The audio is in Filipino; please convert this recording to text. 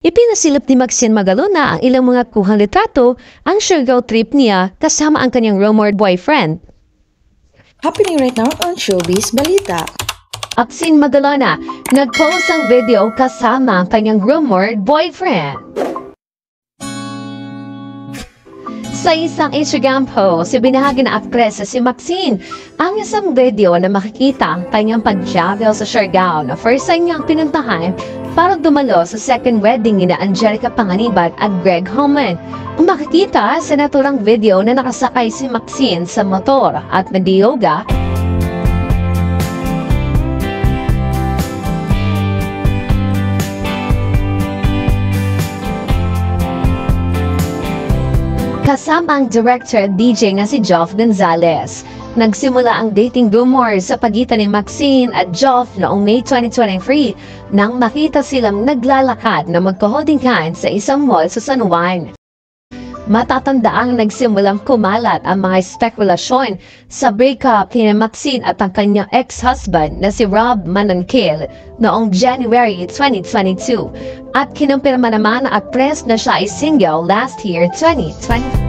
Ipinasilip ni Maxine Magalona ang ilang mga kuhang litrato ang Siargao trip niya kasama ang kanyang rumored boyfriend. Happening right now on Showbiz Balita. Maxine Magalona nag-post ang video kasama ang kanyang rumored boyfriend. Sa isang Instagram post, ibinahagi na aktres si Maxine ang isang video na makikita ang kanyang pag-travel sa Siargao na first time niyang pinuntahan para dumalo sa second wedding ni Angelica Panganiban at Greg Homan. Makikita sa naturang video na nakasakay si Maxine sa motor at nag-yoga. Kasama ang director at DJ nga si Joff Gonzalez. Nagsimula ang dating rumors sa pagitan ni Maxine at Joff noong May 2023 nang makita silang naglalakad na magka-holding hands sa isang mall sa San Juan. Matatandaang nagsimulang kumalat ang mga spekulasyon sa breakup ni Maxine at ang kanyang ex-husband na si Rob Manonquil noong January 2022 at kinumpirma naman ang aktres na siya ay single last year 2020.